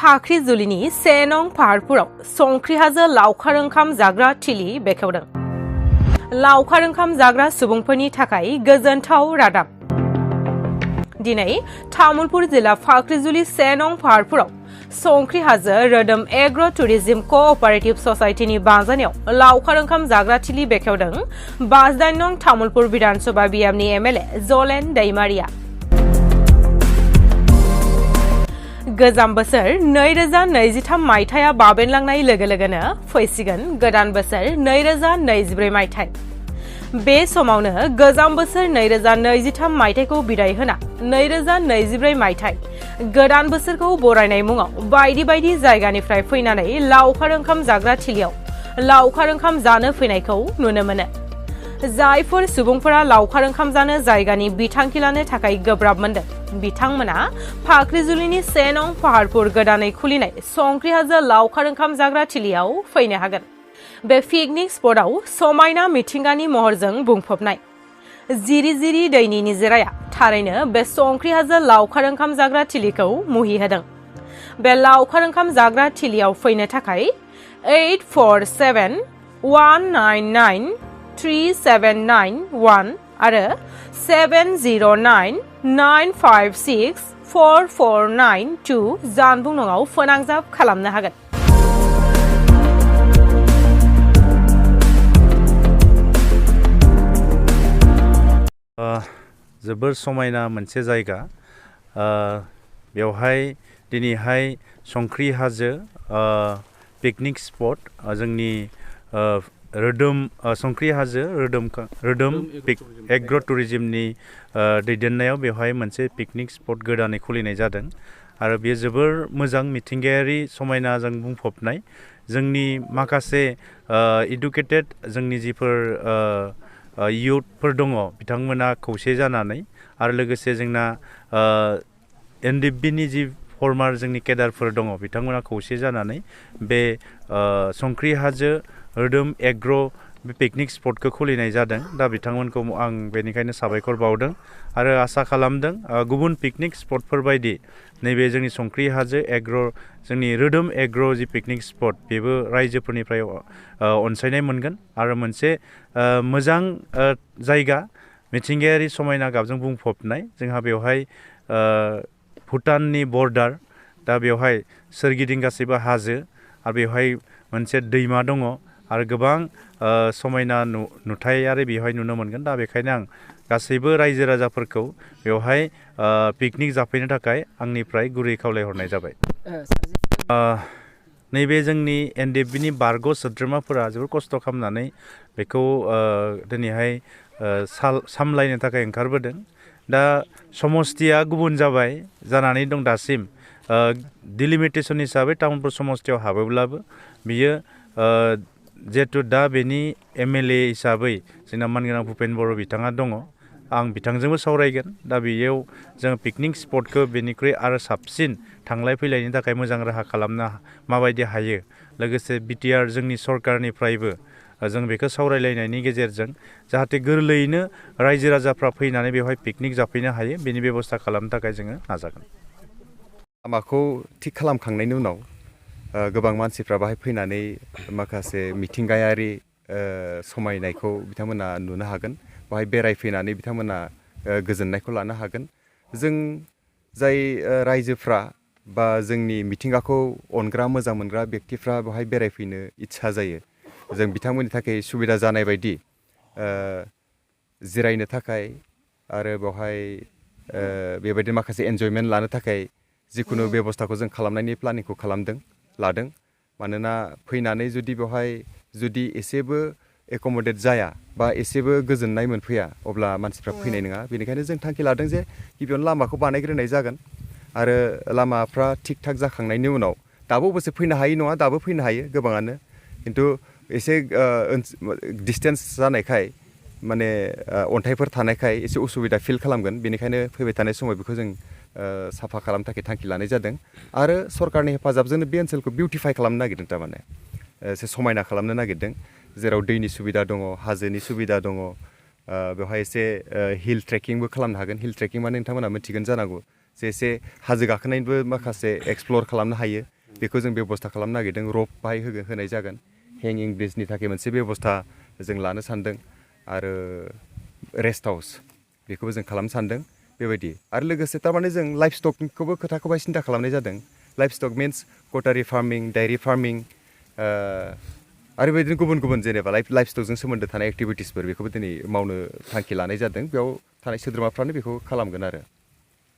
फाख्रिजुलिनि 1 नं पाहारपुराव संख्रि हाजो लावखार ओंखाम जाग्रा थिलि बेखेवदों। लावखार ओंखाम जाग्रा सुबुंफोरनि थाखाय गोजोनथाव रादाब। दिनै तामुलपुर जिल्ला फाख्रिजुलि 1 नं पाहारपुराव संख्रि हाजो रोदोम एग्र टुरिज्म कोअपारेटिव ससाइटिनि बांजानायाव लावखार ओंखाम जाग्रा थिलि बेखेवदों 58 नं तामुलपुर विधानसभा बियाबनि एमएलए जलेन दैमारिया। गोजाम बोसोर 2023 मायथाइया बाबेनलांनाय लोगो लोगोनो फैसिगोन गोदान बोसोर 2024 मायथाइ। बे समावनो गोजाम बोसोर 2023 मायथाइखौ बिदाय होना 2024 मायथाइ गोदान बोसोरखौ बरायनाय मुङाव बायदि बायदि जायगानिफ्राय फैनानै लावखार ओंखाम जाग्रा थिलियाव लावखार ओंखाम जानो फैनायखौ नुनो मोनो। जायफोर सुबुंफोरा लावखार ओंखाम जानो जायगानि बिथांखि लानो थाखाय गोब्राब मोनदों बिथांमोना फाख्रिजुलिनि 1 नं पाहारपुर गोदानै खुलिनाय संख्रि हाजो लावखार ओंखाम जाग्रा थिलियाव फैनो हागोन। बे पिकनिक स्पटआव समायना मिथिंगानि महरजों बुंफबनाय जिरि जिरि दैनि निजोराया थारैनो बे संख्रि हाजो लावखार ओंखाम जाग्रा थिलिखौ मुहि होदों। बे लावखार ओंखाम जाग्रा थिलियाव फैनो थाखाय 8471993791 आरो 7099564492 जानबुं नङाव फोनांजाब खालामनो हागोन। जोबोर समायना मोनसे जायगा। बेवहाय दिनैहाय संख्रि हाजो पिकनिक स्पट जोंनि रोदोम संख्रि हाजो रोदोम एग्र टुरिज्मनि दैदेननायाव बेवहाय मोनसे पिकनिक स्पट गोदानै खुलिनाय जादों आरो बेयो जोबोर मोजां मिथिंगायारि समायनाजों बुंफबनाय। जोंनि माखासे इडुकेटेड जोंनि जिफोर इयुथफोर दङ बिथांमोना खौसे जानानै आरो लोगोसे जोंना एनडिएफबिनि जि फर्मार जोंनि केडारफोर दङ बिथांमोना खौसे जानानै बे संख्रि हाजो रोदोम एग्र बे पिकनिक स्पटखौ खुलिनाय जादों। दा बिथांमोनखौ आं बेनिखायनो साबायखर बावदों आरो आसा खालामदों गुबुन पिकनिक स्पटफोर बायदि नैबे जोंनि संख्रि हाजो एग्र जोंनि रोदोम एग्र जि पिकनिक स्पट बेबो रायजोफोरनिफ्राय अनसायनाय मोनगोन आरो मोनसे मोजां जायगा मिथिंगायारि समायना गाबजों बुंफबनाय। जोंहा बेवहाय भुटाननि बर्डार, दा बेवहाय सोरगिदिं गासैबो हाजो आरो बेवहाय मोनसे दैमा दङ आरो गोबां समायना नुथायारि बेवहाय नुनो मोनगोन। दा बेखायनो आं गासैबो रायजो राजाफोरखौ बेवहाय पिकनिक जाफैनो थाखाय आंनिफ्राय गुरै खावलायहरनाय जाबाय। नैबे जोंनि एनडिएफबिनि बारग' सोद्रोमाफोरा जोबोर खस्थ' खालामनानै बेखौ दिनैहाय सामलायनो थाखाय ओंखारबोदों। दा समस्थिया गुबुन जानानै दं दासिम डिलिमिटेसन हिसाबै तामुलपुर समस्थियाव हाबोब्लाबो बियो जिहेतु दा बेनि एमएलए हिसाबै जोंना मानगोनां भुपेन बर' बिथाङा दङ। आं बिथांजोंबो सावरायगोन। दा बेयाव जों पिकनिक स्पटखौ बेनिख्रुइ आरो साबसिन थांलाय फैलायनि थाखाय मोजां राहा खालामनो माबायदि हायो, लोगोसे बिटिआर जोंनि सरकारनिफ्रायबो जों बेखौ सावरायलायनायनि गेजेरजों जाहाथे गोरलैयैनो रायजो राजाफ्रा फैनानै बेवहाय पिकनिक जाफैनो हायो बेनि बेबस्था खालामनो थाखाय जोङो नाजागोन। लामाखौ थिग खालामखांनायनि उनाव गोबां मानसिफ्रा बाहाय फैनानै माखासे मिथिंगायारि समायनायखौ बिथांमोना नुनो हागोन। बाहाय बेरायफैनानै बिथांमोना गोजोननायखौ लानो हागोन। जों जाय रायजोफ्रा बा जोंनि मिथिंगाखौ अनग्रा मोजां मोनग्रा बेक्तिफ्रा बेवहाय बेरायफैनो इच्छा जायो, जों बिथांमोननि थाखाय सुबिदा जानाय बायदि जिरायनो थाखाय आरो बेवहाय बेबायदि माखासे एन्जयमेन्ट लानो थाखाय जिखुनु बेबस्थाखौ जों खालामनायनि प्लानिंखौ लादों। मानोना फैनानै जुदि बेवहाय जुदि एसेबो एकमडेट जाया बा एसेबो गोजोननाय मोनफैया अब्ला मानसिफ्रा फैनाय नङा। बेनिखायनो जों थांखि लादों जे गिबियावनो लामाखौ बानायग्रोनाय जागोन आरो लामाफ्रा थिग थाक जाखांनायनि उनाव दाबो अबसे फैनो हायै नङा, दाबो फैनो हायो गोबाङानो, खिन्थु एसे डिसटेन्स जानायखाय माने अन्थाइफोर थानायखाय एसे उसुबिदा फिल खालामगोन। बेनिखायनो फैबाय थानाय समाव बेखौ जों साफा खालामनो थाखाय थांखि लानाय जादों आरो सरकारनि हेफाजाबजोंनो बे ओनसोलखौ बिउटिफाइ खालामनो नागिरदों। थारमाने एसे समायना खालामनो नागिरदों, जेराव दैनि सुबिदा दङ, हाजोनि सुबिदा दङ, बेवहाय एसे हिल ट्रेकिंबो खालामनो हागोन हिल ट्रेकिं माने नोंथांमोना मिथिगोन जानांगौ जे एसे हाजो गाखोनायनिबो माखासे एक्सप्लर खालामनो हायो बेखौ जों बेब'स्था खालामनो नागिरदों रप बाहाय होनाय जागोन हेंगिं ब्रिजनि थाखाय मोनसे बेब'स्था जों लानो सानदों आरो रेस्ट हाउस बेखौबो जों खालामनो सानदों बेबायदि आरो लोगोसे थारमाने जों लाइफ स्टकनिखौबो खोथाखौहाय सिन्था खालामनाय जादों लाइफ स्टक मिन्स कटारि फार्मिं डायरि फार्मिं आरो बेबायदिनो गुबुन गुबुन जेनेबा लाइफ स्टकजों सोमोन्दो थानाय एक्टिभिटिसफोर बेखौबो दिनै मावनो थांखि लानाय जादों बेयाव थानाय सोद्रोमाफ्रानो बेखौ खालामगोन आरो